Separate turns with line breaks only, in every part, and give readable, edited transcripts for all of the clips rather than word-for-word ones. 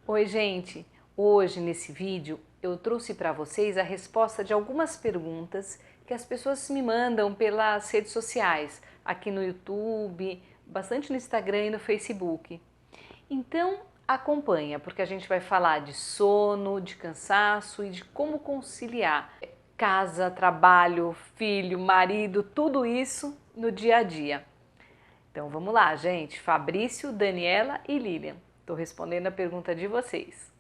Oi, gente! Hoje, nesse vídeo, eu trouxe para vocês a resposta de algumas perguntas que as pessoas me mandam pelas redes sociais, aqui no YouTube, bastante no Instagram e no Facebook. Então, acompanha, porque a gente vai falar de sono, de cansaço e de como conciliar casa, trabalho, filho, marido, tudo isso no dia a dia. Então vamos lá, gente. Fabrício, Daniela e Lilian. Estou respondendo a pergunta de vocês.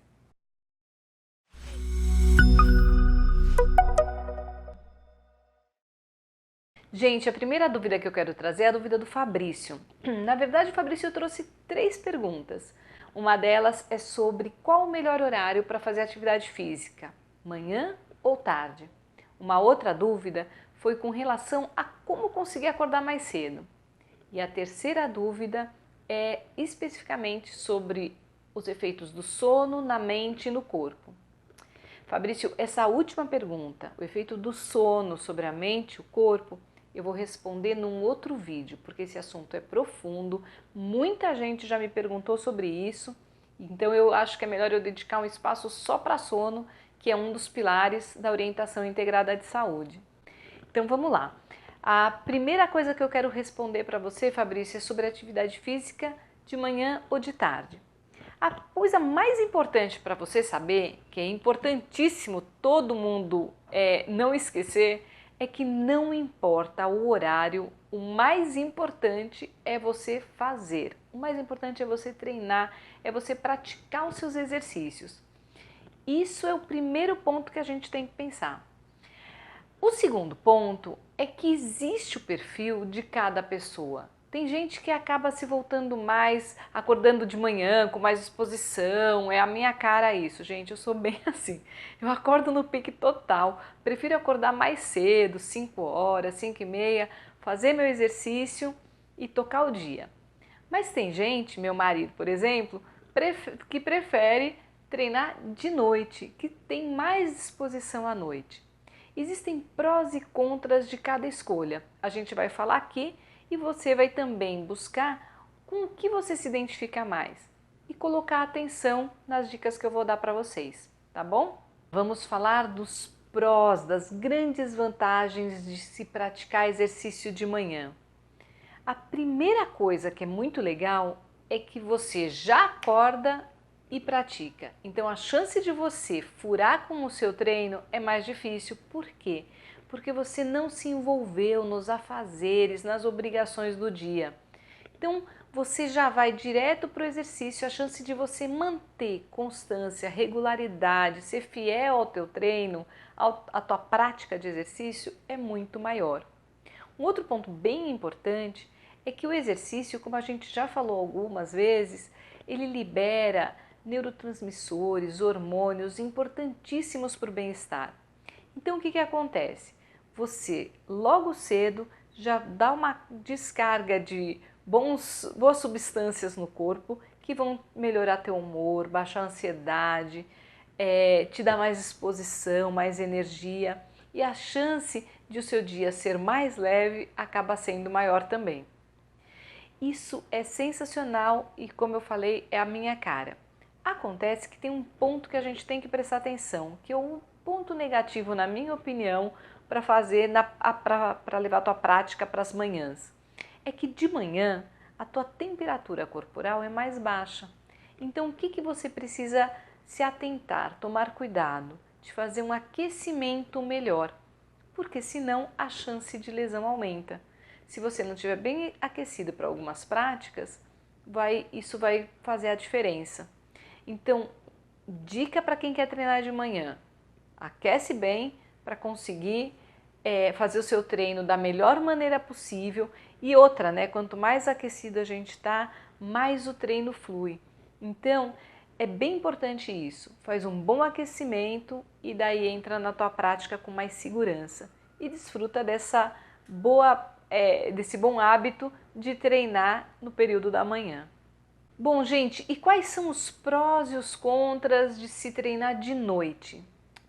Gente, a primeira dúvida que eu quero trazer é a dúvida do Fabrício. Na verdade, o Fabrício trouxe 3 perguntas. Uma delas é sobre qual o melhor horário para fazer atividade física, manhã ou tarde. Uma outra dúvida foi com relação a como conseguir acordar mais cedo. E a terceira dúvida é especificamente sobre os efeitos do sono na mente e no corpo. Fabrício, essa última pergunta, o efeito do sono sobre a mente e o corpo, eu vou responder num outro vídeo, porque esse assunto é profundo, muita gente já me perguntou sobre isso, então eu acho que é melhor eu dedicar um espaço só para sono, que é um dos pilares da orientação integrada de saúde. Então vamos lá. A primeira coisa que eu quero responder para você, Fabrício, é sobre atividade física de manhã ou de tarde. A coisa mais importante para você saber, que é importantíssimo todo mundo não esquecer, é que não importa o horário, o mais importante é você fazer. O mais importante é você treinar, é você praticar os seus exercícios. Isso é o primeiro ponto que a gente tem que pensar. O segundo ponto é que existe o perfil de cada pessoa. Tem gente que acaba se voltando mais, acordando de manhã com mais disposição, é a minha cara isso, gente, eu sou bem assim. Eu acordo no pique total, prefiro acordar mais cedo, 5 horas, 5 e meia, fazer meu exercício e tocar o dia. Mas tem gente, meu marido, por exemplo, que prefere treinar de noite, que tem mais disposição à noite. Existem prós e contras de cada escolha. A gente vai falar aqui e você vai também buscar com o que você se identifica mais e colocar atenção nas dicas que eu vou dar para vocês, tá bom? Vamos falar dos prós, das grandes vantagens de se praticar exercício de manhã. A primeira coisa que é muito legal é que você já acorda e pratica. Então a chance de você furar com o seu treino é mais difícil. Por quê? Porque você não se envolveu nos afazeres, nas obrigações do dia. Então você já vai direto para o exercício, a chance de você manter constância, regularidade, ser fiel ao teu treino, à tua prática de exercício é muito maior. Um outro ponto bem importante é que o exercício, como a gente já falou algumas vezes, ele libera neurotransmissores, hormônios importantíssimos para o bem-estar. Então o que acontece? Você logo cedo já dá uma descarga de boas substâncias no corpo que vão melhorar teu humor, baixar a ansiedade, te dar mais disposição, mais energia e a chance de o seu dia ser mais leve acaba sendo maior também. Isso é sensacional e, como eu falei, é a minha cara. Acontece que tem um ponto que a gente tem que prestar atenção, que é um ponto negativo, na minha opinião, para fazer, para levar a tua prática para as manhãs. É que de manhã a tua temperatura corporal é mais baixa. Então, o que você precisa se atentar, tomar cuidado de fazer um aquecimento melhor, porque senão a chance de lesão aumenta. Se você não estiver bem aquecido para algumas práticas, isso vai fazer a diferença. Então, dica para quem quer treinar de manhã: aquece bem para conseguir fazer o seu treino da melhor maneira possível. E outra, né? Quanto mais aquecido a gente está, mais o treino flui. Então, é bem importante isso. Faz um bom aquecimento e daí entra na tua prática com mais segurança. E desfruta desse bom hábito de treinar no período da manhã. Bom, gente, e quais são os prós e os contras de se treinar de noite?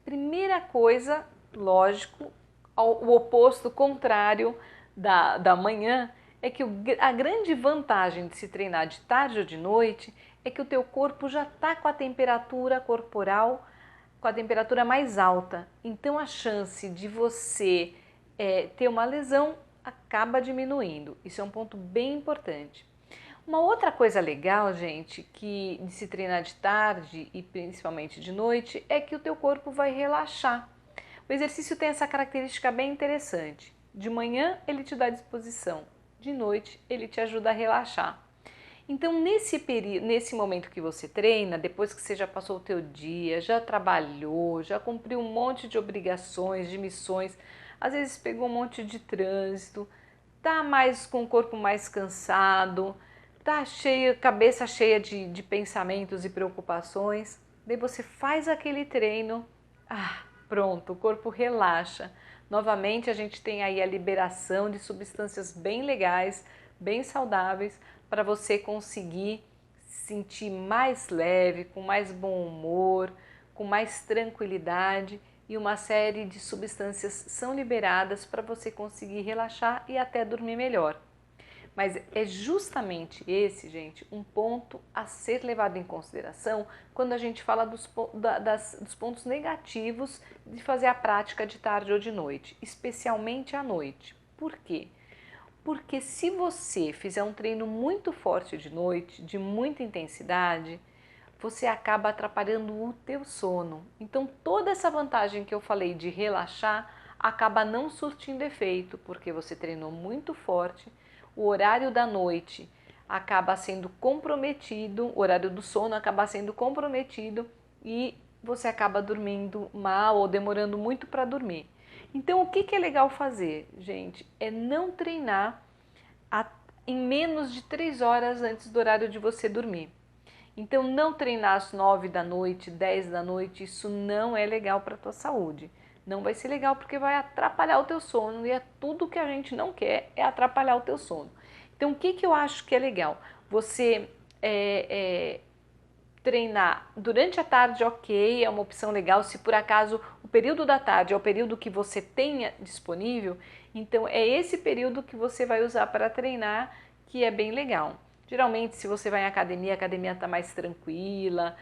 Primeira coisa, lógico, o oposto, contrário da manhã, é que a grande vantagem de se treinar de tarde ou de noite é que o teu corpo já está com a temperatura corporal, com a temperatura mais alta. Então a chance de você ter uma lesão acaba diminuindo. Isso é um ponto bem importante. Uma outra coisa legal, gente, que de se treinar de tarde e principalmente de noite, é que o teu corpo vai relaxar. O exercício tem essa característica bem interessante. De manhã ele te dá disposição, de noite ele te ajuda a relaxar. Então nesse momento que você treina, depois que você já passou o teu dia, já trabalhou, já cumpriu um monte de obrigações, de missões, às vezes pegou um monte de trânsito, tá mais com o corpo mais cansado, tá cheia, cabeça cheia de pensamentos e preocupações, daí você faz aquele treino, pronto, o corpo relaxa. Novamente a gente tem aí a liberação de substâncias bem legais, bem saudáveis, para você conseguir se sentir mais leve, com mais bom humor, com mais tranquilidade, e uma série de substâncias são liberadas para você conseguir relaxar e até dormir melhor. Mas é justamente esse, gente, um ponto a ser levado em consideração quando a gente fala dos pontos negativos de fazer a prática de tarde ou de noite, especialmente à noite. Por quê? Porque se você fizer um treino muito forte de noite, de muita intensidade, você acaba atrapalhando o teu sono. Então toda essa vantagem que eu falei de relaxar acaba não surtindo efeito, porque você treinou muito forte, o horário da noite acaba sendo comprometido, o horário do sono acaba sendo comprometido e você acaba dormindo mal ou demorando muito para dormir. Então o que é legal fazer, gente? É não treinar em menos de 3 horas antes do horário de você dormir. Então não treinar às 9 da noite, 10 da noite, isso não é legal para a tua saúde. Não vai ser legal porque vai atrapalhar o teu sono e é tudo que a gente não quer, é atrapalhar o teu sono. Então o que eu acho que é legal? Você treinar durante a tarde, ok, é uma opção legal. Se por acaso o período da tarde é o período que você tenha disponível, então é esse período que você vai usar para treinar, que é bem legal. Geralmente, se você vai em academia, a academia está mais tranquila,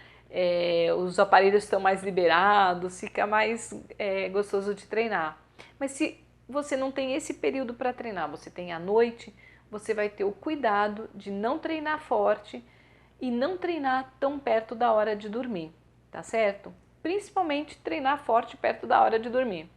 os aparelhos estão mais liberados, fica mais gostoso de treinar. Mas se você não tem esse período para treinar, você tem à noite, você vai ter o cuidado de não treinar forte e não treinar tão perto da hora de dormir, tá certo? Principalmente treinar forte perto da hora de dormir.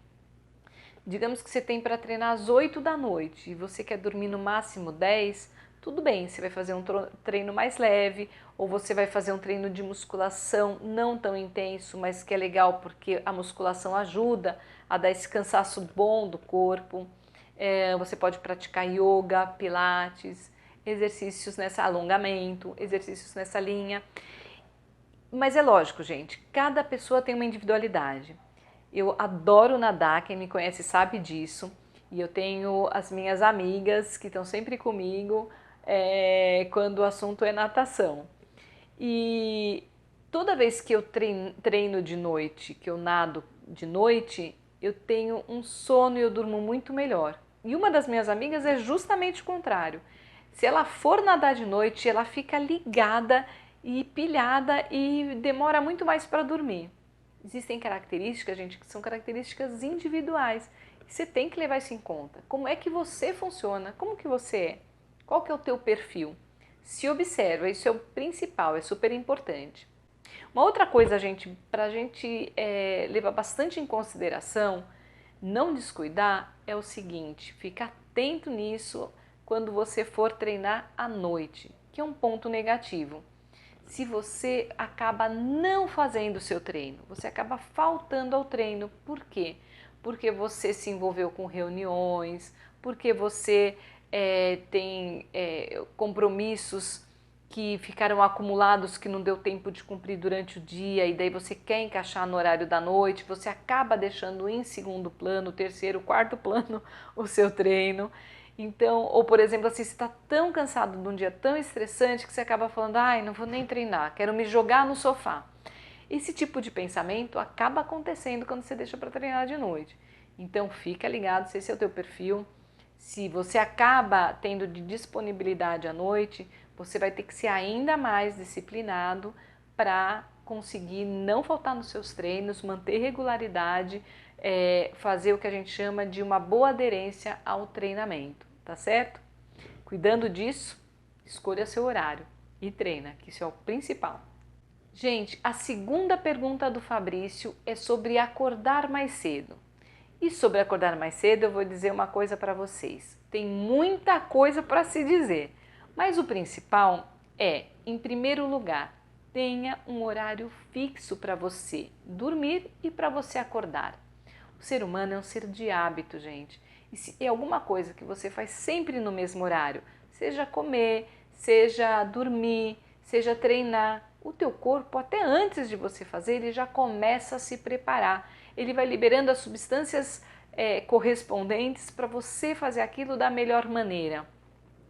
Digamos que você tem para treinar às 8 da noite e você quer dormir no máximo 10, tudo bem, você vai fazer um treino mais leve ou você vai fazer um treino de musculação não tão intenso, mas que é legal porque a musculação ajuda a dar esse cansaço bom do corpo. Você pode praticar yoga, pilates, exercícios nessa alongamento, exercícios nessa linha. Mas é lógico, gente, cada pessoa tem uma individualidade. Eu adoro nadar, quem me conhece sabe disso. E eu tenho as minhas amigas que estão sempre comigo quando o assunto é natação. E toda vez que eu treino de noite, que eu nado de noite, eu tenho um sono e eu durmo muito melhor. E uma das minhas amigas é justamente o contrário. Se ela for nadar de noite, ela fica ligada e pilhada e demora muito mais para dormir. Existem características, gente, que são características individuais. E você tem que levar isso em conta. Como é que você funciona? Como que você é? Qual que é o teu perfil? Se observa, isso é o principal, é super importante. Uma outra coisa, gente, para a gente levar bastante em consideração, não descuidar, é o seguinte, fica atento nisso quando você for treinar à noite, que é um ponto negativo. Se você acaba não fazendo o seu treino, você acaba faltando ao treino. Por quê? Porque você se envolveu com reuniões, porque você tem compromissos que ficaram acumulados, que não deu tempo de cumprir durante o dia e daí você quer encaixar no horário da noite, você acaba deixando em segundo plano, terceiro, quarto plano o seu treino. Então, ou por exemplo, assim, você está tão cansado de um dia tão estressante que você acaba falando, ai, não vou nem treinar, quero me jogar no sofá. Esse tipo de pensamento acaba acontecendo quando você deixa para treinar de noite. Então, fica ligado se esse é o teu perfil. Se você acaba tendo de disponibilidade à noite, você vai ter que ser ainda mais disciplinado para conseguir não faltar nos seus treinos, manter regularidade, fazer o que a gente chama de uma boa aderência ao treinamento, tá certo? Cuidando disso, escolha seu horário e treina, que isso é o principal. Gente, a segunda pergunta do Fabrício é sobre acordar mais cedo. E sobre acordar mais cedo eu vou dizer uma coisa para vocês. Tem muita coisa para se dizer, mas o principal é, em primeiro lugar, tenha um horário fixo para você dormir e para você acordar. O ser humano é um ser de hábito, gente. E se é alguma coisa que você faz sempre no mesmo horário, seja comer, seja dormir, seja treinar, o teu corpo, até antes de você fazer, ele já começa a se preparar. Ele vai liberando as substâncias correspondentes para você fazer aquilo da melhor maneira.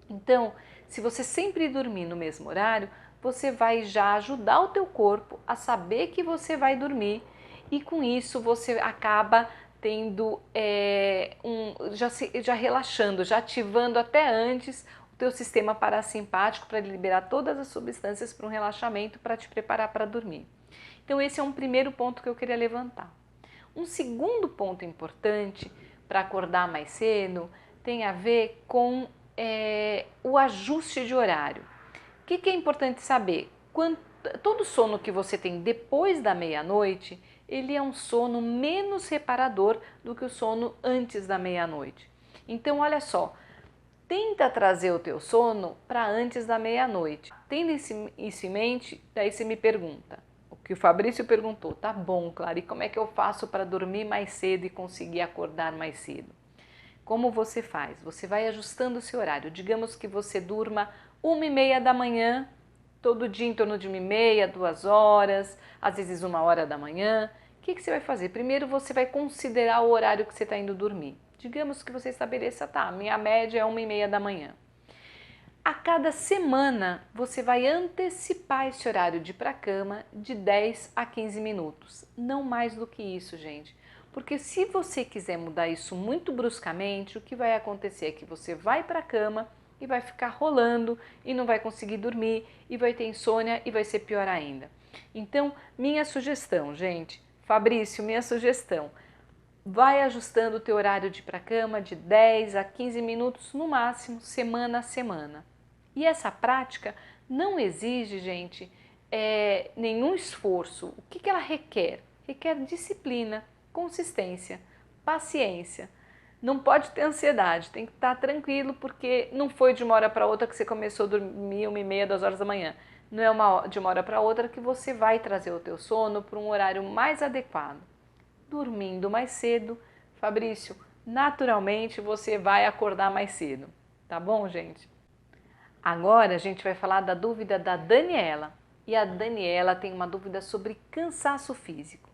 Então, se você sempre dormir no mesmo horário, você vai já ajudar o teu corpo a saber que você vai dormir e com isso você acaba tendo já relaxando, já ativando até antes o teu sistema parasimpático para liberar todas as substâncias para um relaxamento para te preparar para dormir. Então esse é um primeiro ponto que eu queria levantar. Um segundo ponto importante para acordar mais cedo tem a ver com o ajuste de horário. O que é importante saber? Todo sono que você tem depois da meia-noite, ele é um sono menos reparador do que o sono antes da meia-noite. Então, olha só, tenta trazer o teu sono para antes da meia-noite. Tendo isso em mente, daí você me pergunta, o que o Fabrício perguntou, tá bom, Clara, e como é que eu faço para dormir mais cedo e conseguir acordar mais cedo? Como você faz? Você vai ajustando o seu horário. Digamos que você durma 1h30 da manhã, todo dia em torno de 1h30, 2 horas, às vezes 1h da manhã. O que você vai fazer? Primeiro você vai considerar o horário que você está indo dormir. Digamos que você estabeleça, tá, minha média é 1h30 da manhã. A cada semana você vai antecipar esse horário de ir para a cama de 10 a 15 minutos. Não mais do que isso, gente. Porque se você quiser mudar isso muito bruscamente, o que vai acontecer é que você vai para a cama e vai ficar rolando e não vai conseguir dormir e vai ter insônia e vai ser pior ainda. Então, minha sugestão, gente, Fabrício, minha sugestão, vai ajustando o teu horário de ir para a cama de 10 a 15 minutos no máximo, semana a semana. E essa prática não exige, gente, nenhum esforço. O que ela requer? Requer disciplina, consistência, paciência. Não pode ter ansiedade, tem que estar tranquilo porque não foi de uma hora para outra que você começou a dormir 1h30, 2 horas da manhã. Não é de uma hora para outra que você vai trazer o teu sono para um horário mais adequado. Dormindo mais cedo, Fabrício, naturalmente você vai acordar mais cedo, tá bom, gente? Agora a gente vai falar da dúvida da Daniela. E a Daniela tem uma dúvida sobre cansaço físico.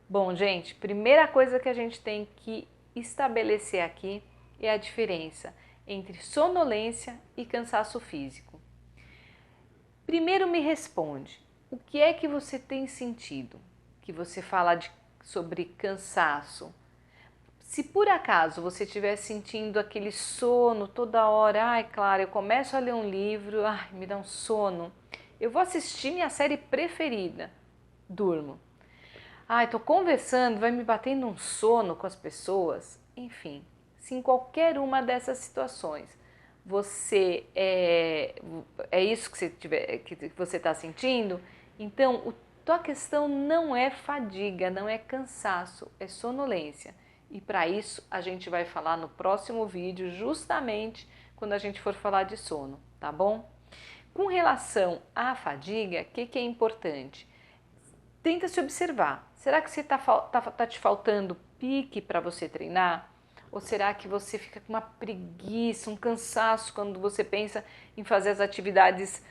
Bom, gente, primeira coisa que a gente tem que estabelecer aqui é a diferença entre sonolência e cansaço físico. Primeiro me responde, o que é que você tem sentido? Que você fala sobre cansaço. Se por acaso você estiver sentindo aquele sono toda hora, ai, Clara, eu começo a ler um livro, ai, me dá um sono. Eu vou assistir minha série preferida, durmo. Ai, tô conversando, vai me batendo um sono com as pessoas. Enfim, se em qualquer uma dessas situações você é isso que você está sentindo, então tua questão não é fadiga, não é cansaço, é sonolência. E para isso a gente vai falar no próximo vídeo, justamente quando a gente for falar de sono, tá bom? Com relação à fadiga, o que é importante? Tenta se observar. Será que tá te faltando pique para você treinar? Ou será que você fica com uma preguiça, um cansaço quando você pensa em fazer as atividades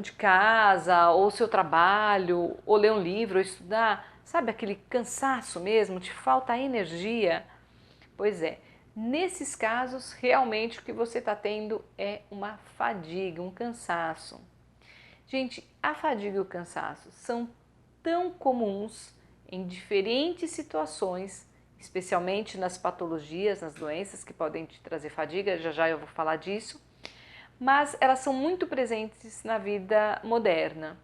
de casa, ou seu trabalho, ou ler um livro, ou estudar? Sabe aquele cansaço mesmo? Te falta energia? Pois é, nesses casos, realmente o que você está tendo é uma fadiga, um cansaço. Gente, a fadiga e o cansaço são tão comuns em diferentes situações, especialmente nas patologias, nas doenças que podem te trazer fadiga, já já eu vou falar disso, mas elas são muito presentes na vida moderna.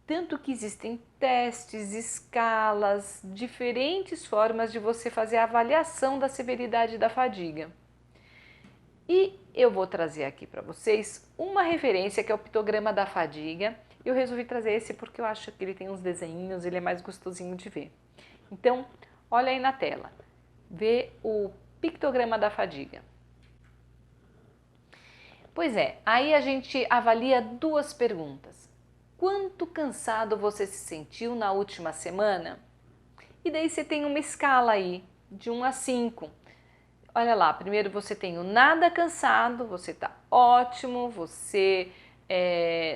Tanto que existem testes, escalas, diferentes formas de você fazer a avaliação da severidade da fadiga. E eu vou trazer aqui para vocês uma referência que é o pictograma da fadiga. Eu resolvi trazer esse porque eu acho que ele tem uns desenhinhos, ele é mais gostosinho de ver. Então, olha aí na tela, vê o pictograma da fadiga. Pois é, aí a gente avalia duas perguntas. Quanto cansado você se sentiu na última semana? E daí você tem uma escala aí, de 1 a 5. Olha lá, primeiro você tem o nada cansado, você está ótimo, você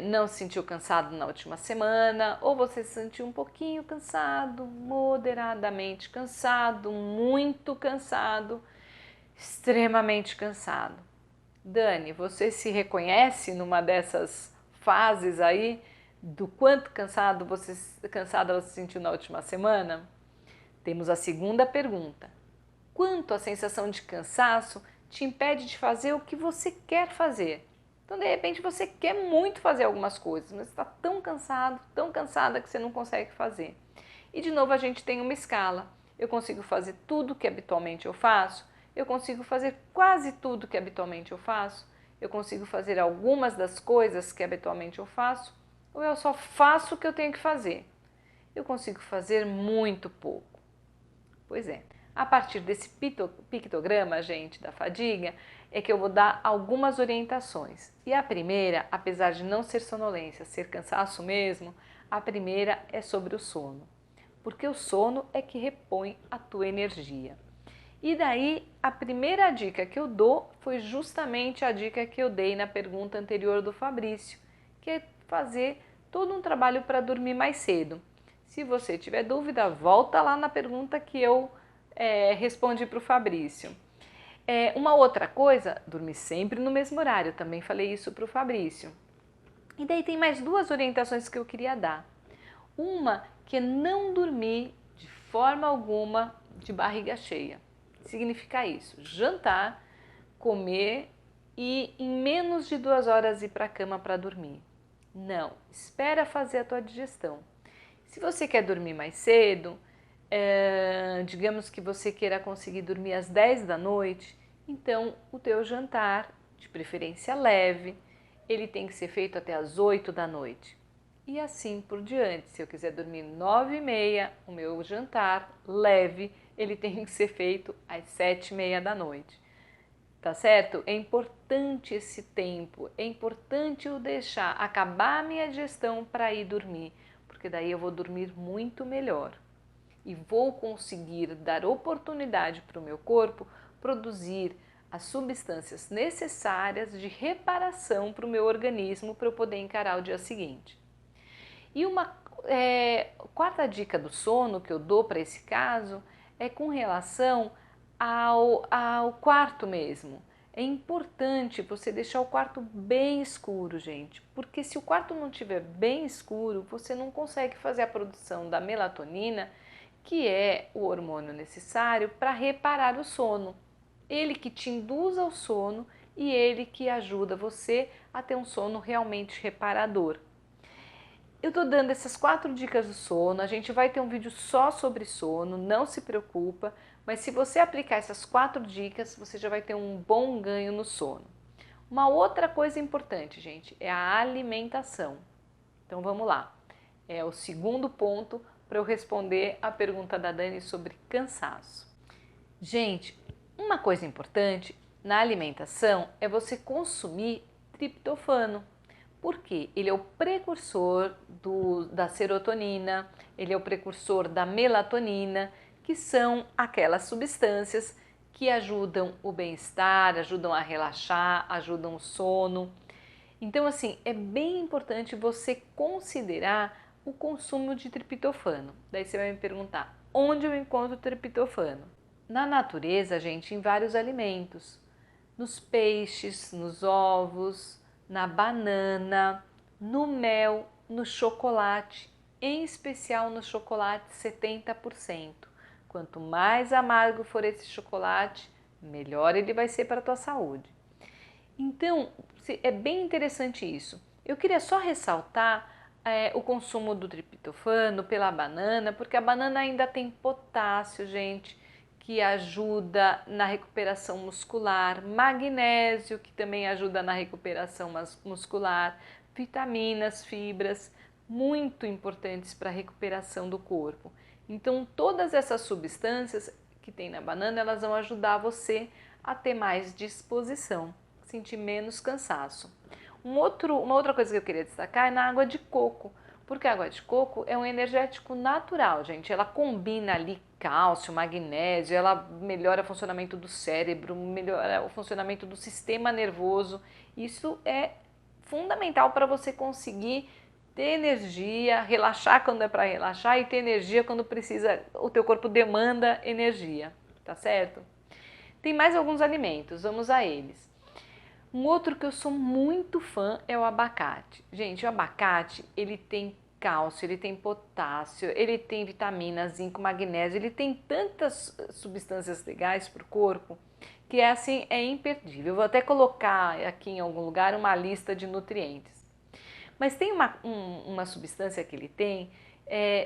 não se sentiu cansado na última semana, ou você se sentiu um pouquinho cansado, moderadamente cansado, muito cansado, extremamente cansado. Dani, você se reconhece numa dessas fases aí do quanto cansada você se sentiu na última semana? Temos a segunda pergunta. Quanto a sensação de cansaço te impede de fazer o que você quer fazer? Então, de repente, você quer muito fazer algumas coisas, mas está tão cansado, tão cansada que você não consegue fazer. E de novo a gente tem uma escala. Eu consigo fazer tudo que habitualmente eu faço? Eu consigo fazer quase tudo que habitualmente eu faço? Eu consigo fazer algumas das coisas que habitualmente eu faço? Ou eu só faço o que eu tenho que fazer? Eu consigo fazer muito pouco. Pois é, a partir desse pictograma, gente, da fadiga, é que eu vou dar algumas orientações. E a primeira, apesar de não ser sonolência, ser cansaço mesmo, a primeira é sobre o sono. Porque o sono é que repõe a tua energia. E daí, a primeira dica que eu dou foi justamente a dica que eu dei na pergunta anterior do Fabrício, que é fazer todo um trabalho para dormir mais cedo. Se você tiver dúvida, volta lá na pergunta que eu respondi para o Fabrício. Uma outra coisa, dormir sempre no mesmo horário, também falei isso para o Fabrício. E daí tem mais duas orientações que eu queria dar. Uma que é não dormir de forma alguma de barriga cheia. Significa isso, jantar, comer e em menos de 2 horas ir para a cama para dormir. Não, espera fazer a tua digestão. Se você quer dormir mais cedo, digamos que você queira conseguir dormir às 10 da noite, então o teu jantar, de preferência leve, ele tem que ser feito até às 8 da noite. E assim por diante. Se eu quiser dormir 9h30, o meu jantar leve, ele tem que ser feito às 7h30 da noite. Tá certo? É importante esse tempo, é importante eu deixar acabar a minha digestão para ir dormir, porque daí eu vou dormir muito melhor e vou conseguir dar oportunidade para o meu corpo produzir as substâncias necessárias de reparação para o meu organismo para eu poder encarar o dia seguinte. E uma quarta dica do sono que eu dou para esse caso é com relação ao quarto mesmo. É importante você deixar o quarto bem escuro, gente, porque se o quarto não estiver bem escuro, você não consegue fazer a produção da melatonina, que é o hormônio necessário para reparar o sono. Ele que te induz ao sono e ele que ajuda você a ter um sono realmente reparador. Eu tô dando essas 4 dicas do sono, a gente vai ter um vídeo só sobre sono, não se preocupa, mas se você aplicar essas 4 dicas, você já vai ter um bom ganho no sono. Uma outra coisa importante, gente, é a alimentação. Então vamos lá, é o segundo ponto para eu responder a pergunta da Dani sobre cansaço. Gente, uma coisa importante na alimentação é você consumir triptofano. Por quê? Ele é o precursor da serotonina, ele é o precursor da melatonina, que são aquelas substâncias que ajudam o bem-estar, ajudam a relaxar, ajudam o sono. Então, assim, é bem importante você considerar o consumo de triptofano. Daí você vai me perguntar, onde eu encontro triptofano? Na natureza, gente, em vários alimentos. Nos peixes, nos ovos, na banana, no mel, no chocolate, em especial no chocolate 70%. Quanto mais amargo for esse chocolate, melhor ele vai ser para a tua saúde. Então, é bem interessante isso. Eu queria só ressaltar o consumo do triptofano pela banana, porque a banana ainda tem potássio, gente, que ajuda na recuperação muscular, magnésio, que também ajuda na recuperação muscular, vitaminas, fibras, muito importantes para a recuperação do corpo. Então, todas essas substâncias que tem na banana, elas vão ajudar você a ter mais disposição, sentir menos cansaço. Uma outra coisa que eu queria destacar é na água de coco, porque a água de coco é um energético natural, gente. Ela combina ali cálcio, magnésio, ela melhora o funcionamento do cérebro, melhora o funcionamento do sistema nervoso. Isso é fundamental para você conseguir ter energia, relaxar quando é para relaxar e ter energia quando precisa, o teu corpo demanda energia, tá certo? Tem mais alguns alimentos, vamos a eles. Um outro que eu sou muito fã é o abacate. Gente, o abacate, ele tem cálcio, ele tem potássio, ele tem vitamina, zinco, magnésio, ele tem tantas substâncias legais para o corpo que é assim, é imperdível. Eu vou até colocar aqui em algum lugar uma lista de nutrientes. Mas tem uma substância que ele tem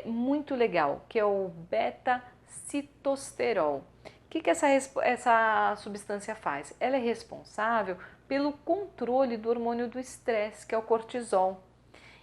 muito legal, que é o beta-citosterol. O que essa substância faz? Ela é responsável pelo controle do hormônio do estresse, que é o cortisol.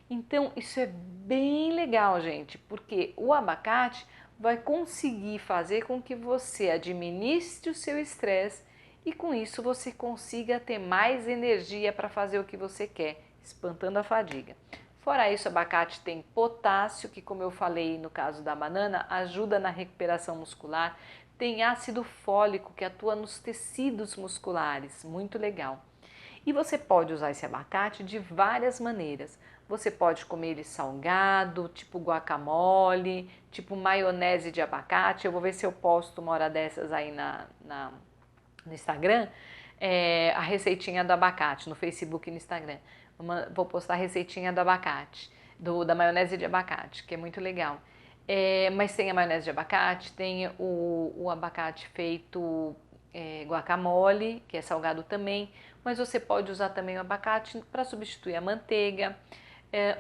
Então, isso é bem legal, gente, porque o abacate vai conseguir fazer com que você administre o seu estresse e com isso você consiga ter mais energia para fazer o que você quer, espantando a fadiga. Fora isso, o abacate tem potássio, que como eu falei no caso da banana, ajuda na recuperação muscular, tem ácido fólico que atua nos tecidos musculares, muito legal. E você pode usar esse abacate de várias maneiras. Você pode comer ele salgado, tipo guacamole, tipo maionese de abacate. Eu vou ver se eu posto uma hora dessas aí no Instagram, a receitinha do abacate, no Facebook e no Instagram. Vou postar a receitinha do abacate, da maionese de abacate, que é muito legal. Mas tem a maionese de abacate, tem o abacate feito guacamole, que é salgado também, mas você pode usar também o abacate para substituir a manteiga,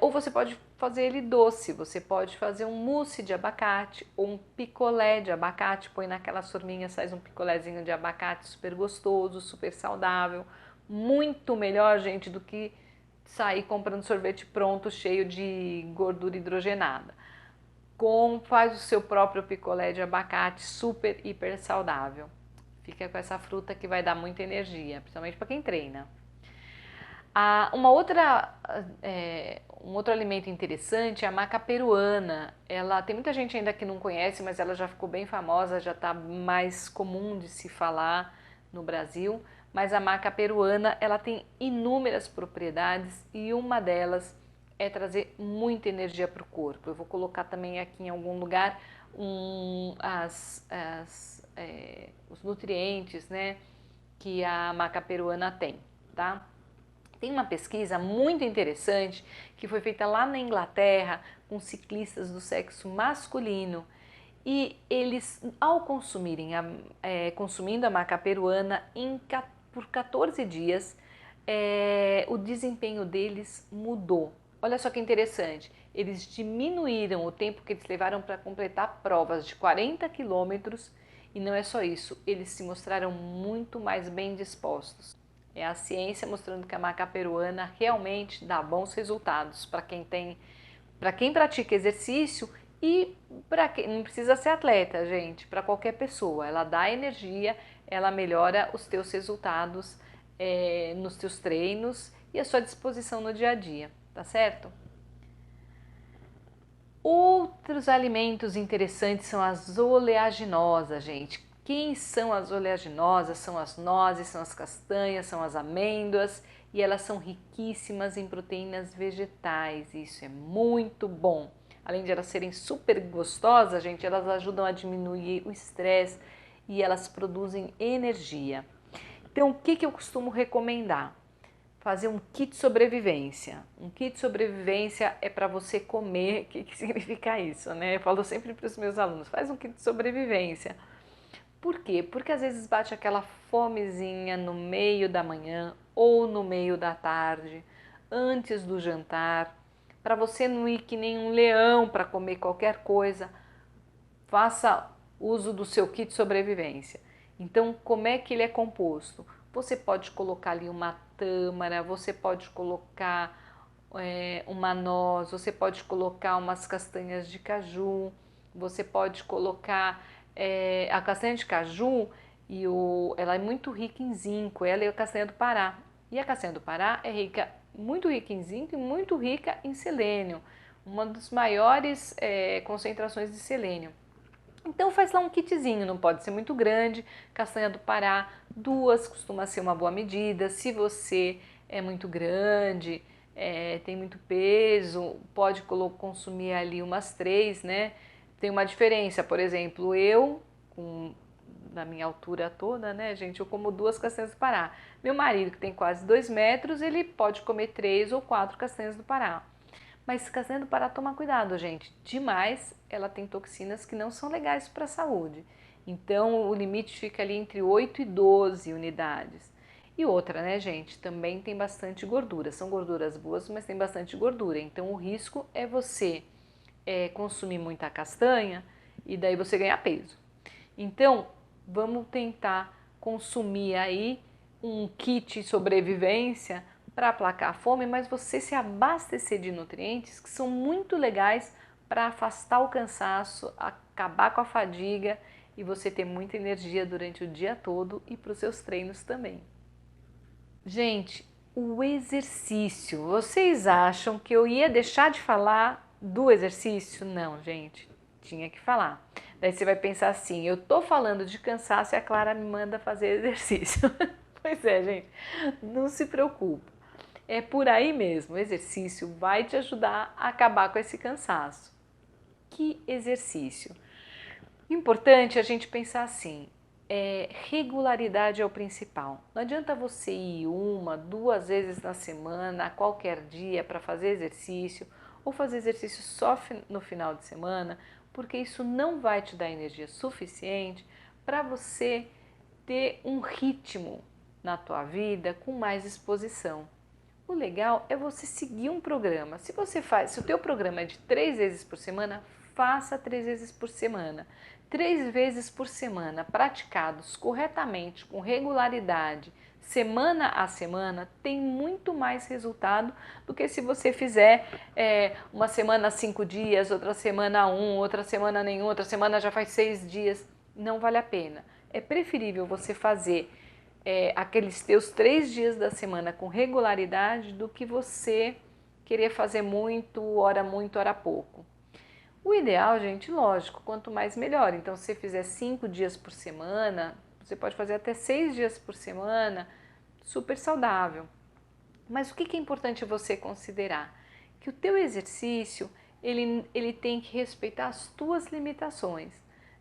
ou você pode fazer ele doce, você pode fazer um mousse de abacate ou um picolé de abacate, põe naquelas forminhas, faz um picolézinho de abacate super gostoso, super saudável, muito melhor, gente, do que sair comprando sorvete pronto, cheio de gordura hidrogenada. Faz o seu próprio picolé de abacate, super, hiper saudável. Fica com essa fruta que vai dar muita energia, principalmente para quem treina. Um outro alimento interessante é a maca peruana. Ela tem muita gente ainda que não conhece, mas ela já ficou bem famosa, já está mais comum de se falar no Brasil. Mas a maca peruana, ela tem inúmeras propriedades e uma delas é trazer muita energia para o corpo. Eu vou colocar também aqui em algum lugar os nutrientes, né, que a maca peruana tem, tá? Tem uma pesquisa muito interessante que foi feita lá na Inglaterra com ciclistas do sexo masculino e eles, ao consumindo a maca peruana por 14 dias, o desempenho deles mudou. Olha só que interessante, eles diminuíram o tempo que eles levaram para completar provas de 40 quilômetros e não é só isso, eles se mostraram muito mais bem dispostos. É a ciência mostrando que a maca peruana realmente dá bons resultados para quem pratica exercício e para quem não precisa ser atleta, gente, para qualquer pessoa. Ela dá energia, ela melhora os teus resultados nos teus treinos e a sua disposição no dia a dia, tá certo? Outros alimentos interessantes são as oleaginosas, gente. Quem são as oleaginosas? São as nozes, são as castanhas, são as amêndoas e elas são riquíssimas em proteínas vegetais. Isso é muito bom. Além de elas serem super gostosas, gente, elas ajudam a diminuir o estresse e elas produzem energia. Então, o que eu costumo recomendar? Fazer um kit sobrevivência. Um kit sobrevivência é para você comer. O que significa isso, né? Eu falo sempre para os meus alunos, faz um kit sobrevivência. Por quê? Porque às vezes bate aquela fomezinha no meio da manhã ou no meio da tarde, antes do jantar, para você não ir que nem um leão para comer qualquer coisa. Faça uso do seu kit sobrevivência. Então, como é que ele é composto? Você pode colocar ali uma tâmara, você pode colocar uma noz, você pode colocar umas castanhas de caju, você pode colocar a castanha de caju ela é muito rica em zinco, ela é a castanha do Pará. E a castanha do Pará é muito rica em zinco e muito rica em selênio, uma das maiores concentrações de selênio. Então faz lá um kitzinho, não pode ser muito grande, castanha do Pará, 2 costuma ser uma boa medida. Se você é muito grande, tem muito peso, pode consumir ali umas 3, né? Tem uma diferença, por exemplo, na minha altura toda, né, gente, eu como 2 castanhas do Pará. Meu marido, que tem quase 2 metros, ele pode comer 3 ou 4 castanhas do Pará. Mas castanha do Pará, toma cuidado, gente. Demais, ela tem toxinas que não são legais para a saúde. Então, o limite fica ali entre 8 e 12 unidades. E outra, né, gente? Também tem bastante gordura. São gorduras boas, mas tem bastante gordura. Então, o risco é você consumir muita castanha e daí você ganhar peso. Então, vamos tentar consumir aí um kit sobrevivência para aplacar a fome, mas você se abastecer de nutrientes que são muito legais para afastar o cansaço, acabar com a fadiga e você ter muita energia durante o dia todo e para os seus treinos também. Gente, o exercício. Vocês acham que eu ia deixar de falar do exercício? Não, gente, tinha que falar. Daí você vai pensar assim, eu tô falando de cansaço e a Clara me manda fazer exercício. Pois é, gente, não se preocupa. É por aí mesmo, o exercício vai te ajudar a acabar com esse cansaço. Que exercício? Importante a gente pensar assim, regularidade é o principal. Não adianta você ir 1, 2 vezes na semana, a qualquer dia para fazer exercício ou fazer exercício só no final de semana, porque isso não vai te dar energia suficiente para você ter um ritmo na tua vida com mais disposição. O legal é você seguir um programa. Se o teu programa é de 3 vezes por semana, faça 3 vezes por semana. 3 vezes por semana, praticados corretamente, com regularidade, semana a semana, tem muito mais resultado do que se você fizer uma semana 5 dias, outra semana 1, outra semana nenhum, outra semana já faz 6 dias. Não vale a pena. É preferível você fazer aqueles teus 3 dias da semana com regularidade do que você querer fazer muito, hora pouco. O ideal, gente, lógico, quanto mais melhor. Então, se você fizer 5 dias por semana, você pode fazer até 6 dias por semana, super saudável. Mas o que é importante você considerar? Que o teu exercício, ele tem que respeitar as tuas limitações.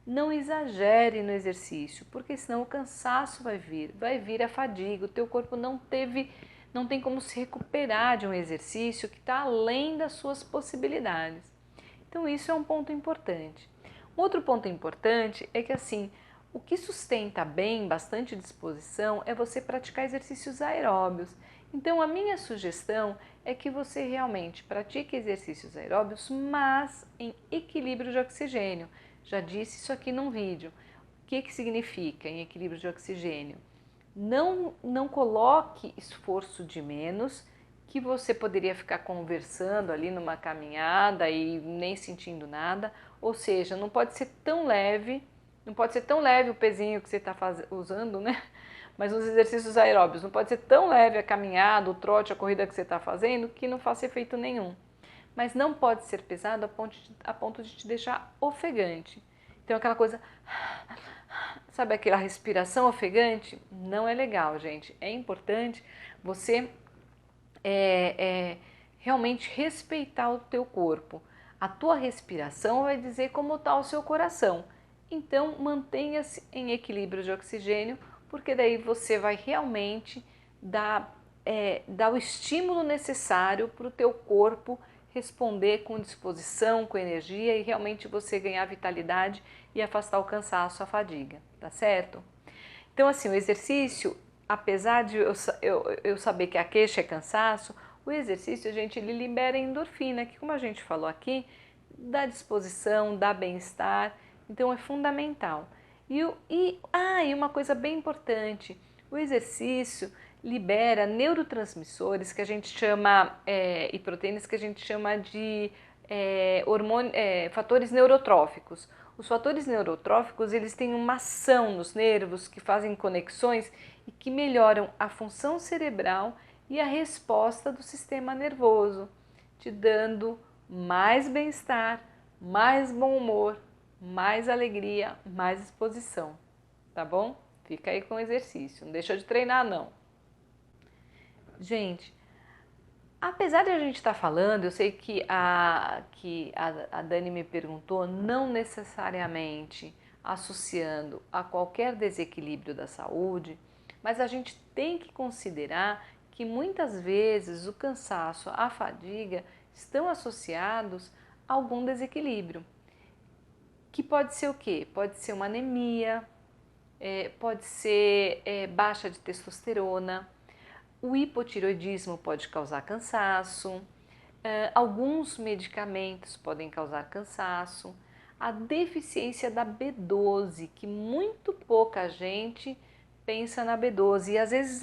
Não exagere no exercício, porque senão o cansaço vai vir a fadiga, o teu corpo não tem como se recuperar de um exercício que está além das suas possibilidades. Então isso é um ponto importante. Um outro ponto importante é que assim, o que sustenta bem, bastante disposição, é você praticar exercícios aeróbios. Então a minha sugestão é que você realmente pratique exercícios aeróbios, mas em equilíbrio de oxigênio. Já disse isso aqui num vídeo. O que significa em equilíbrio de oxigênio? Não coloque esforço de menos, que você poderia ficar conversando ali numa caminhada e nem sentindo nada. Ou seja, não pode ser tão leve o pezinho que você está usando, né? Mas os exercícios aeróbios, não pode ser tão leve a caminhada, o trote, a corrida que você está fazendo, que não faça efeito nenhum. Mas não pode ser pesado a ponto de te deixar ofegante. Então aquela coisa, sabe aquela respiração ofegante? Não é legal, gente. É importante você realmente respeitar o teu corpo. A tua respiração vai dizer como está o seu coração. Então mantenha-se em equilíbrio de oxigênio, porque daí você vai realmente dar o estímulo necessário para o teu corpo responder com disposição, com energia e realmente você ganhar vitalidade e afastar o cansaço, a fadiga, tá certo? Então assim, o exercício apesar de eu saber que a queixa é cansaço, o exercício, gente, ele libera endorfina, que como a gente falou aqui, dá disposição, dá bem-estar, então é fundamental. E uma coisa bem importante, o exercício libera neurotransmissores que a gente chama, e proteínas que a gente chama de fatores neurotróficos. Os fatores neurotróficos, eles têm uma ação nos nervos que fazem conexões e que melhoram a função cerebral e a resposta do sistema nervoso, te dando mais bem-estar, mais bom humor, mais alegria, mais disposição, tá bom? Fica aí com o exercício, não deixa de treinar não. Gente, apesar de a gente estar falando, eu sei que a Dani me perguntou, não necessariamente associando a qualquer desequilíbrio da saúde, mas a gente tem que considerar que muitas vezes o cansaço, a fadiga estão associados a algum desequilíbrio. Que pode ser o quê? Pode ser uma anemia, pode ser baixa de testosterona. O hipotireoidismo pode causar cansaço, alguns medicamentos podem causar cansaço, a deficiência da B12, que muito pouca gente pensa na B12 e às vezes,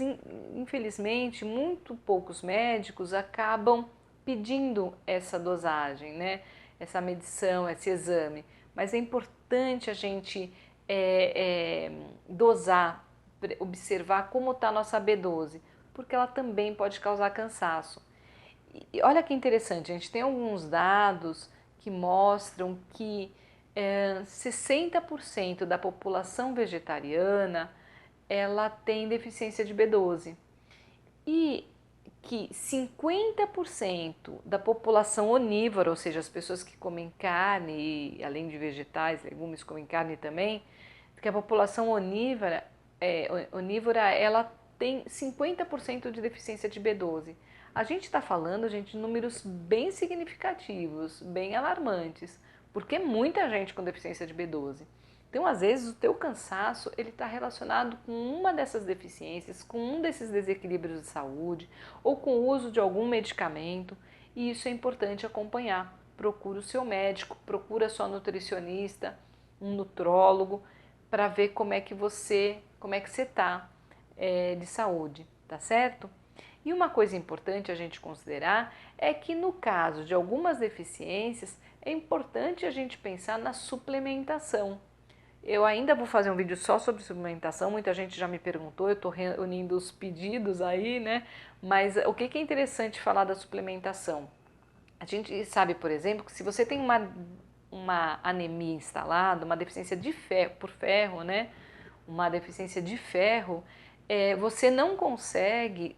infelizmente, muito poucos médicos acabam pedindo essa dosagem, né? Essa medição, esse exame, mas é importante a gente dosar, observar como está a nossa B12, porque ela também pode causar cansaço. E olha que interessante, a gente tem alguns dados que mostram que 60% da população vegetariana ela tem deficiência de B12 e que 50% da população onívora, ou seja, as pessoas que comem carne e além de vegetais, legumes, comem carne também, que a população onívora ela tem 50% de deficiência de B12. A gente está falando, gente, de números bem significativos, bem alarmantes, porque é muita gente com deficiência de B12. Então, às vezes, o teu cansaço ele está relacionado com uma dessas deficiências, com um desses desequilíbrios de saúde ou com o uso de algum medicamento, e isso é importante acompanhar. Procura o seu médico, procura a sua nutricionista, um nutrólogo, para ver como é que você está de saúde, tá certo? E uma coisa importante a gente considerar é que no caso de algumas deficiências é importante a gente pensar na suplementação. Eu ainda vou fazer um vídeo só sobre suplementação, muita gente já me perguntou, eu estou reunindo os pedidos aí, né? Mas o que é interessante falar da suplementação? A gente sabe, por exemplo, que se você tem uma anemia instalada, uma deficiência de ferro, por ferro, né? Uma deficiência de ferro, você não consegue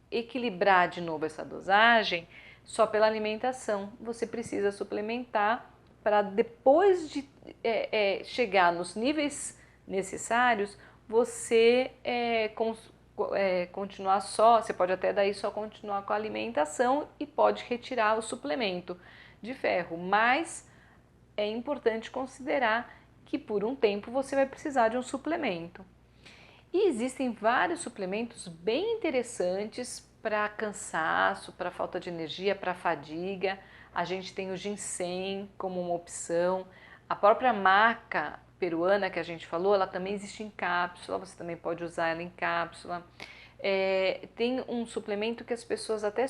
equilibrar de novo essa dosagem só pela alimentação. Você precisa suplementar para depois de chegar nos níveis necessários, você continuar só, você pode até daí só continuar com a alimentação e pode retirar o suplemento de ferro, mas é importante considerar que por um tempo você vai precisar de um suplemento. E existem vários suplementos bem interessantes para cansaço, para falta de energia, para fadiga. A gente tem o ginseng como uma opção. A própria maca peruana que a gente falou, ela também existe em cápsula, você também pode usar ela em cápsula. Tem um suplemento que as pessoas até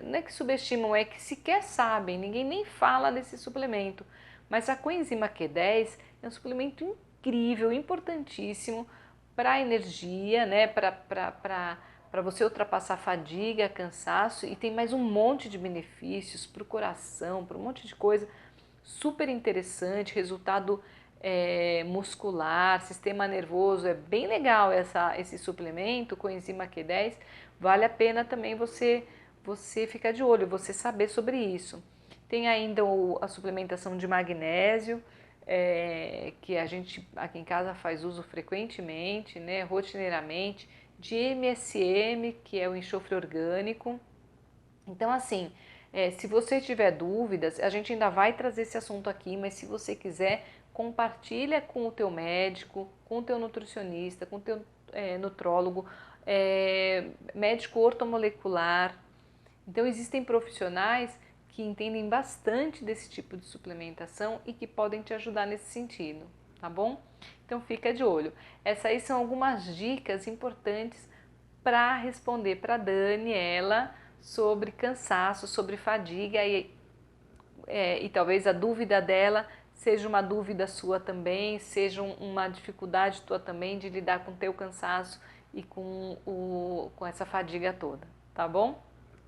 não é que subestimam, é que sequer sabem, ninguém nem fala desse suplemento. Mas a coenzima Q10 é um suplemento incrível, importantíssimo para a energia, né? Para você ultrapassar fadiga, cansaço, e tem mais um monte de benefícios para o coração, para um monte de coisa super interessante, resultado muscular, sistema nervoso, é bem legal esse suplemento com enzima Q10, vale a pena também você ficar de olho, você saber sobre isso. Tem ainda a suplementação de magnésio, que a gente aqui em casa faz uso frequentemente, né, rotineiramente, de MSM, que é o enxofre orgânico. Então, assim, se você tiver dúvidas, a gente ainda vai trazer esse assunto aqui, mas se você quiser, compartilha com o teu médico, com o teu nutricionista, com o teu nutrólogo, médico ortomolecular. Então existem profissionais que entendem bastante desse tipo de suplementação e que podem te ajudar nesse sentido, tá bom? Então fica de olho. Essas aí são algumas dicas importantes para responder para a Daniela sobre cansaço, sobre fadiga e talvez a dúvida dela seja uma dúvida sua também, seja uma dificuldade tua também de lidar com o teu cansaço e com essa fadiga toda, tá bom?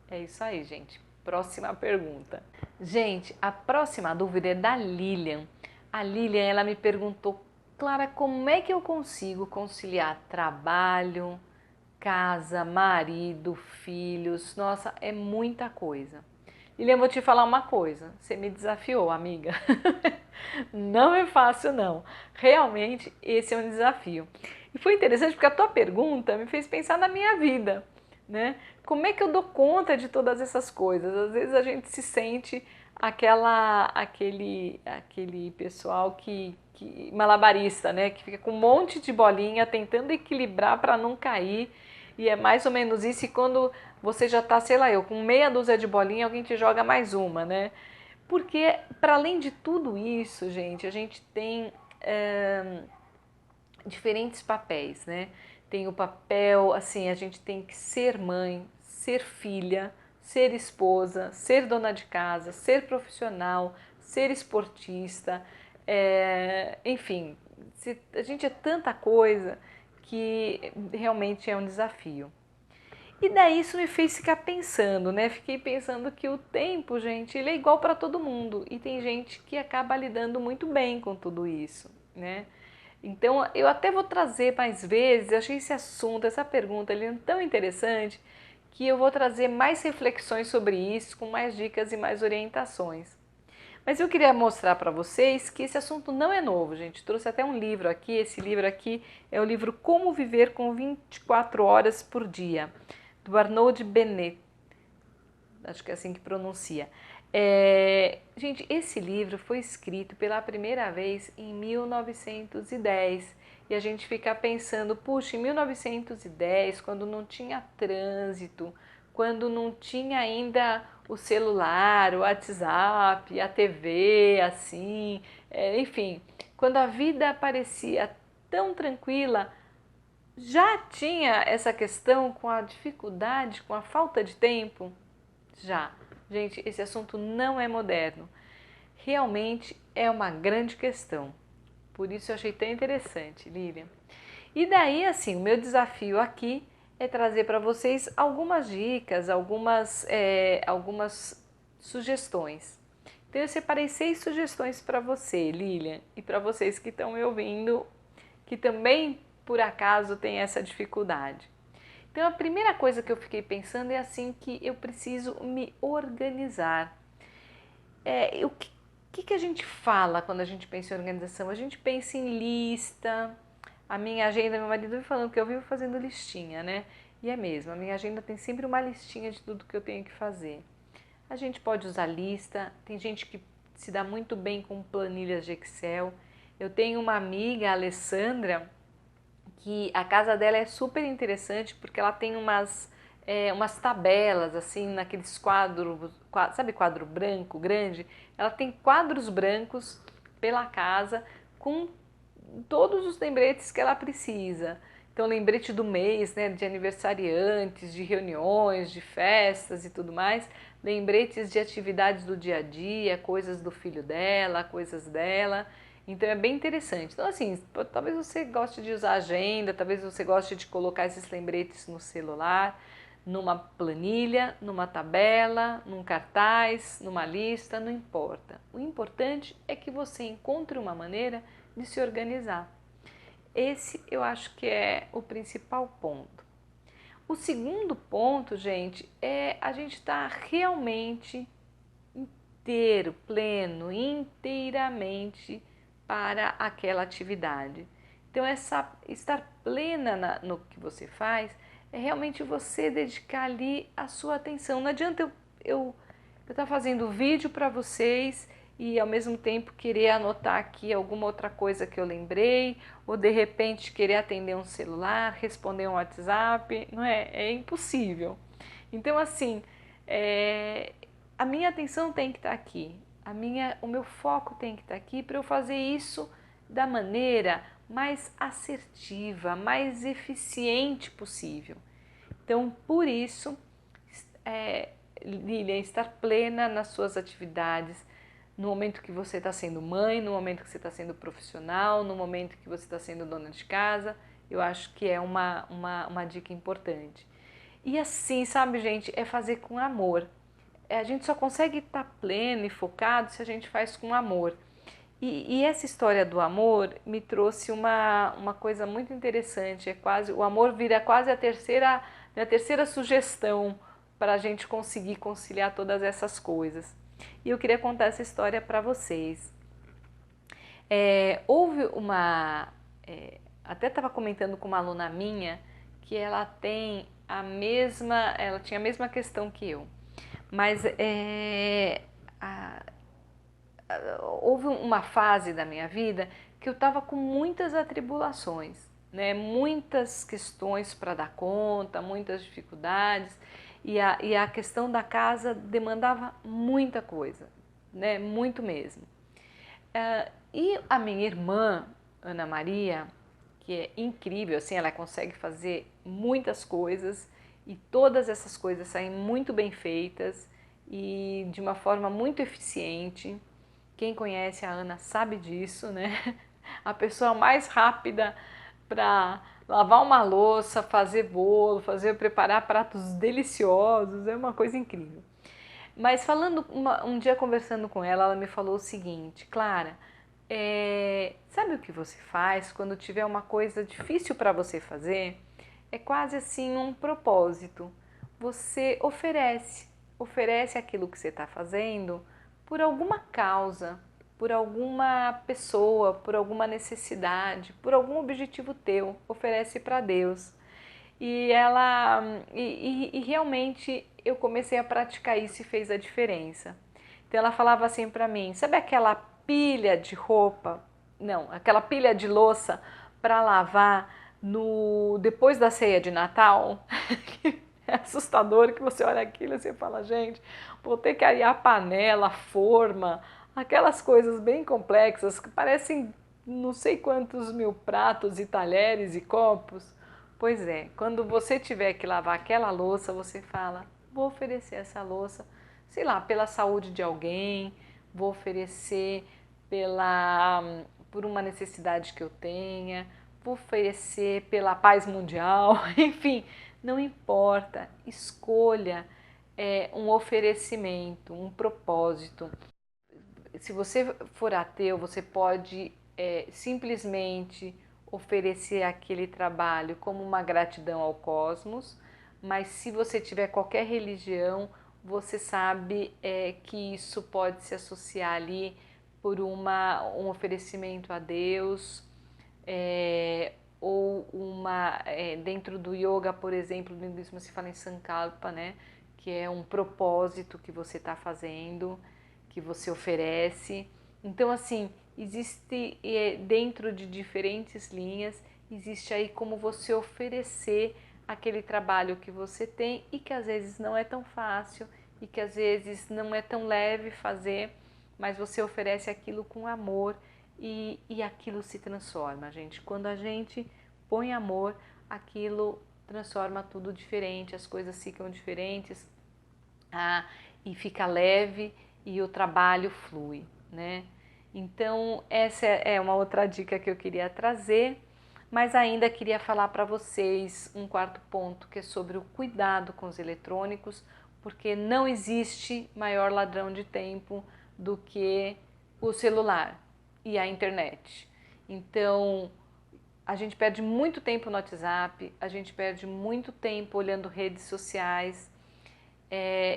É isso aí, gente. Próxima pergunta. Gente, a próxima dúvida é da Lilian. A Lilian, ela me perguntou, Clara, como é que eu consigo conciliar trabalho, casa, marido, filhos? Nossa, é muita coisa. Lilian, vou te falar uma coisa. Você me desafiou, amiga. Não é fácil, não. Realmente, esse é um desafio. E foi interessante porque a tua pergunta me fez pensar na minha vida, né? Como é que eu dou conta de todas essas coisas? Às vezes a gente se sente aquele pessoal que malabarista, né? Que fica com um monte de bolinha tentando equilibrar para não cair. E é mais ou menos isso. E quando você já está, sei lá, com meia dúzia de bolinha, alguém te joga mais uma, né? Porque, para além de tudo isso, gente, a gente tem diferentes papéis, né? Tem o papel, assim, a gente tem que ser mãe, ser filha, ser esposa, ser dona de casa, ser profissional, ser esportista, enfim, a gente é tanta coisa que realmente é um desafio. E daí isso me fez ficar pensando, né? Fiquei pensando que o tempo, gente, ele é igual para todo mundo e tem gente que acaba lidando muito bem com tudo isso, né? Então eu até vou trazer mais vezes, eu achei esse assunto, essa pergunta ali tão interessante que eu vou trazer mais reflexões sobre isso, com mais dicas e mais orientações. Mas eu queria mostrar para vocês que esse assunto não é novo, gente. Trouxe até um livro aqui, esse livro aqui é o livro Como Viver com 24 Horas por Dia, do Arnaud Benet, acho que é assim que pronuncia. Gente, esse livro foi escrito pela primeira vez em 1910 e a gente fica pensando, puxa, em 1910, quando não tinha trânsito, quando não tinha ainda o celular, o WhatsApp, a TV, assim, enfim, quando a vida parecia tão tranquila, já tinha essa questão com a dificuldade, com a falta de tempo? Já. Gente, esse assunto não é moderno. Realmente é uma grande questão. Por isso eu achei tão interessante, Lilian. E daí, assim, o meu desafio aqui é trazer para vocês algumas dicas, algumas sugestões. Então eu separei 6 sugestões para você, Lilian, e para vocês que estão me ouvindo, que também por acaso têm essa dificuldade. Então a primeira coisa que eu fiquei pensando é assim que eu preciso me organizar. O que a gente fala quando a gente pensa em organização? A gente pensa em lista. A minha agenda, meu marido me falando que eu vivo fazendo listinha, né? E é mesmo, a minha agenda tem sempre uma listinha de tudo que eu tenho que fazer. A gente pode usar lista, tem gente que se dá muito bem com planilhas de Excel. Eu tenho uma amiga, a Alessandra, que a casa dela é super interessante porque ela tem umas tabelas assim naqueles quadros, sabe quadro branco grande? Ela tem quadros brancos pela casa com todos os lembretes que ela precisa. Então, lembrete do mês, né, de aniversariantes, de reuniões, de festas e tudo mais, lembretes de atividades do dia a dia, coisas do filho dela, coisas dela. Então é bem interessante. Então assim, talvez você goste de usar agenda, talvez você goste de colocar esses lembretes no celular, numa planilha, numa tabela, num cartaz, numa lista, não importa. O importante é que você encontre uma maneira de se organizar. Esse eu acho que é o principal ponto. O segundo ponto, gente, é a gente estar realmente inteiro, pleno, inteiramente para aquela atividade. Então, estar plena no que você faz é realmente você dedicar ali a sua atenção. Não adianta eu estar fazendo vídeo para vocês e ao mesmo tempo querer anotar aqui alguma outra coisa que eu lembrei, ou de repente querer atender um celular, responder um WhatsApp, não é? É impossível. Então assim, a minha atenção tem que estar aqui, o meu foco tem que estar aqui para eu fazer isso da maneira mais assertiva, mais eficiente possível. Então, por isso, Lilian, estar plena nas suas atividades, no momento que você está sendo mãe, no momento que você está sendo profissional, no momento que você está sendo dona de casa, eu acho que é uma dica importante. E assim, sabe, gente, é fazer com amor. A gente só consegue estar pleno e focado se a gente faz com amor. E essa história do amor me trouxe uma coisa muito interessante. O amor vira quase a terceira sugestão para a gente conseguir conciliar todas essas coisas. E eu queria contar essa história para vocês. Houve até estava comentando com uma aluna minha que ela tinha a mesma questão que eu, mas houve uma fase da minha vida que eu estava com muitas atribulações, né? Muitas questões para dar conta, muitas dificuldades, e a questão da casa demandava muita coisa, né? Muito mesmo. E a minha irmã, Ana Maria, que é incrível, assim, ela consegue fazer muitas coisas e todas essas coisas saem muito bem feitas e de uma forma muito eficiente. Quem conhece a Ana sabe disso, né? A pessoa mais rápida para lavar uma louça, fazer bolo, preparar pratos deliciosos, é uma coisa incrível. Mas um dia conversando com ela, ela me falou o seguinte: Clara, sabe o que você faz quando tiver uma coisa difícil para você fazer? É quase assim um propósito. Você oferece aquilo que você está fazendo por alguma causa, por alguma pessoa, por alguma necessidade, por algum objetivo teu. Oferece para Deus. E realmente eu comecei a praticar isso e fez a diferença. Então ela falava assim para mim: sabe aquela pilha de roupa? Não, aquela pilha de louça para lavar depois da ceia de Natal? É assustador que você olha aquilo e você fala: gente, vou ter que arear a panela, a forma, aquelas coisas bem complexas que parecem não sei quantos mil pratos e talheres e copos. Pois é, quando você tiver que lavar aquela louça, você fala: vou oferecer essa louça, sei lá, pela saúde de alguém, vou oferecer por uma necessidade que eu tenha, vou oferecer pela paz mundial, enfim, não importa, escolha um oferecimento, um propósito. Se você for ateu, você pode simplesmente oferecer aquele trabalho como uma gratidão ao cosmos, mas se você tiver qualquer religião, você sabe que isso pode se associar ali por um oferecimento a Deus, ou dentro do yoga, por exemplo, no hinduísmo se fala em sankalpa, né? Que é um propósito que você está fazendo, que você oferece. Então, assim, existe dentro de diferentes linhas, existe aí como você oferecer aquele trabalho que você tem e que às vezes não é tão fácil e que às vezes não é tão leve fazer, mas você oferece aquilo com amor e aquilo se transforma, gente. Quando a gente põe amor, aquilo transforma tudo diferente, as coisas ficam diferentes, e fica leve e o trabalho flui, né? Então, essa é uma outra dica que eu queria trazer, mas ainda queria falar para vocês um quarto ponto, que é sobre o cuidado com os eletrônicos, porque não existe maior ladrão de tempo do que o celular e a internet. Então, a gente perde muito tempo no WhatsApp, a gente perde muito tempo olhando redes sociais,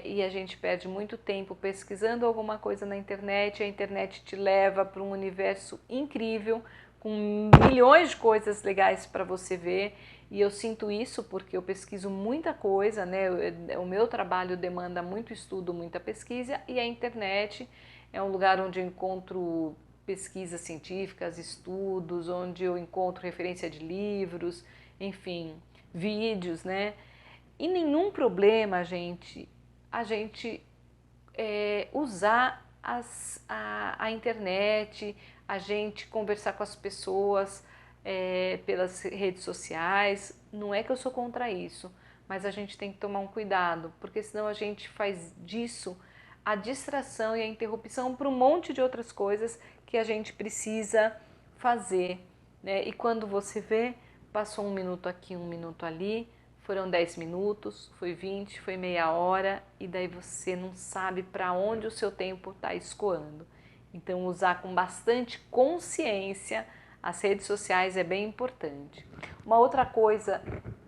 e a gente perde muito tempo pesquisando alguma coisa na internet. A internet te leva para um universo incrível, com milhões de coisas legais para você ver, e eu sinto isso porque eu pesquiso muita coisa, né? O meu trabalho demanda muito estudo, muita pesquisa, e a internet é um lugar onde eu encontro pesquisas científicas, estudos, onde eu encontro referência de livros, enfim, vídeos, né? E nenhum problema, a gente usar a internet, a gente conversar com as pessoas pelas redes sociais. Não é que eu sou contra isso, mas a gente tem que tomar um cuidado, porque senão a gente faz disso a distração e a interrupção para um monte de outras coisas que a gente precisa fazer, né? E quando você vê, passou 1 minuto aqui, 1 minuto ali, foram 10 minutos, foi 20, foi meia hora, e daí você não sabe para onde o seu tempo está escoando. Então, usar com bastante consciência as redes sociais é bem importante. Uma outra coisa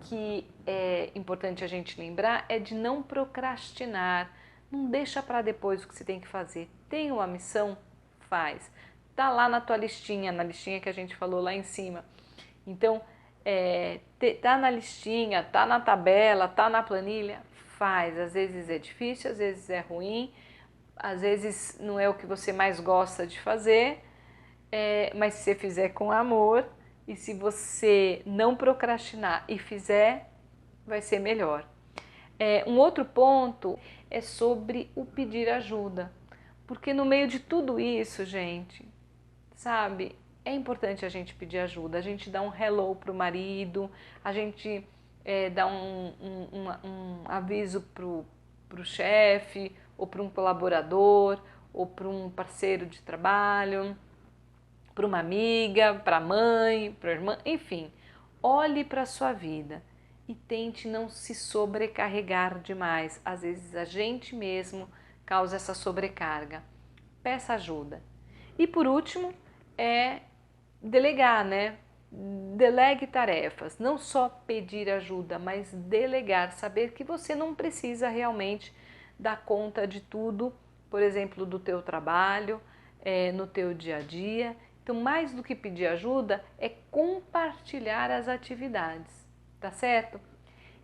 que é importante a gente lembrar é de não procrastinar. Não deixa para depois o que você tem que fazer. Tem uma missão? Faz. Tá lá na tua listinha, na listinha que a gente falou lá em cima. Então, tá na listinha, tá na tabela, tá na planilha, faz. Às vezes é difícil, às vezes é ruim, às vezes não é o que você mais gosta de fazer, mas se você fizer com amor e se você não procrastinar e fizer, vai ser melhor. Um outro ponto é sobre o pedir ajuda, porque no meio de tudo isso, gente, sabe, é importante a gente pedir ajuda, a gente dá um hello pro marido, a gente dá um aviso pro chefe, ou para um colaborador, ou para um parceiro de trabalho, para uma amiga, para a mãe, para a irmã, enfim. Olhe para a sua vida e tente não se sobrecarregar demais. Às vezes a gente mesmo causa essa sobrecarga. Peça ajuda. E por último, delegar, né? Delegue tarefas. Não só pedir ajuda, mas delegar. Saber que você não precisa realmente dar conta de tudo, por exemplo, do teu trabalho, no teu dia a dia. Então, mais do que pedir ajuda, é compartilhar as atividades, tá certo?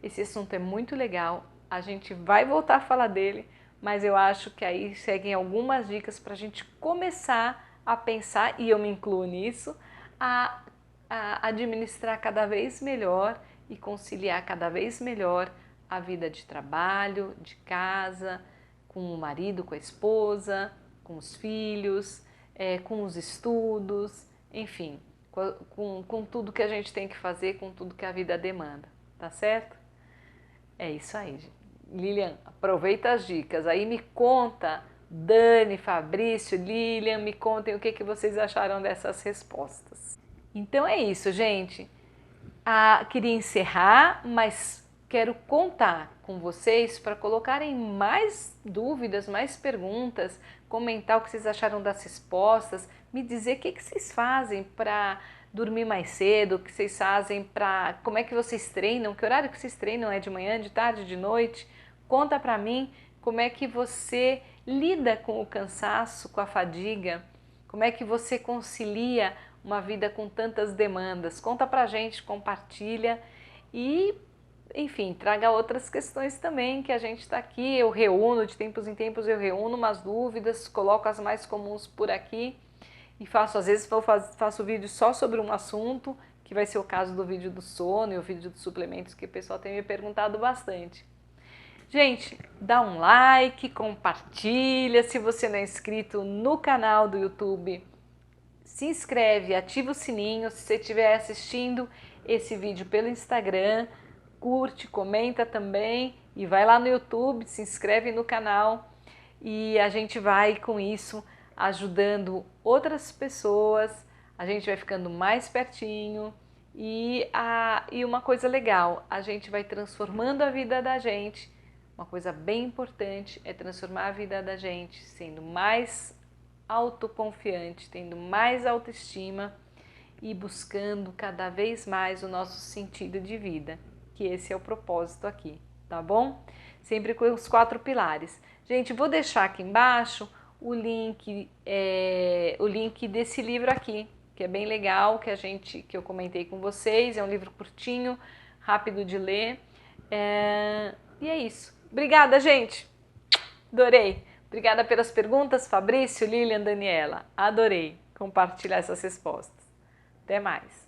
Esse assunto é muito legal, a gente vai voltar a falar dele, mas eu acho que aí seguem algumas dicas para a gente começar a pensar, e eu me incluo nisso, a administrar cada vez melhor e conciliar cada vez melhor a vida de trabalho, de casa, com o marido, com a esposa, com os filhos, com os estudos, enfim, com tudo que a gente tem que fazer, com tudo que a vida demanda, tá certo? É isso aí, gente. Lilian, aproveita as dicas, aí me conta, Dani, Fabrício, Lilian, me contem o que vocês acharam dessas respostas. Então é isso, gente. Queria encerrar, mas quero contar com vocês para colocarem mais dúvidas, mais perguntas, comentar o que vocês acharam das respostas, me dizer o que vocês fazem para dormir mais cedo, o que vocês fazem para... como é que vocês treinam, que horário que vocês treinam, é de manhã, de tarde, de noite? Conta para mim como é que você lida com o cansaço, com a fadiga, como é que você concilia uma vida com tantas demandas. Conta pra gente, compartilha e, enfim, traga outras questões também que a gente está aqui. Eu reúno, de tempos em tempos eu reúno umas dúvidas, coloco as mais comuns por aqui e faço, às vezes faço vídeo só sobre um assunto, que vai ser o caso do vídeo do sono e o vídeo dos suplementos, que o pessoal tem me perguntado bastante. Gente, dá um like, compartilha, se você não é inscrito no canal do YouTube, se inscreve, ativa o sininho. Se você estiver assistindo esse vídeo pelo Instagram, curte, comenta também e vai lá no YouTube, se inscreve no canal e a gente vai com isso ajudando outras pessoas, a gente vai ficando mais pertinho e uma coisa legal, a gente vai transformando a vida da gente. Uma coisa bem importante é transformar a vida da gente sendo mais autoconfiante, tendo mais autoestima e buscando cada vez mais o nosso sentido de vida, que esse é o propósito aqui, tá bom? Sempre com os 4 pilares. Gente, vou deixar aqui embaixo o link desse livro aqui, que é bem legal, que eu comentei com vocês. É um livro curtinho, rápido de ler. E é isso. Obrigada, gente! Adorei! Obrigada pelas perguntas, Fabrício, Lilian, Daniela. Adorei compartilhar essas respostas. Até mais.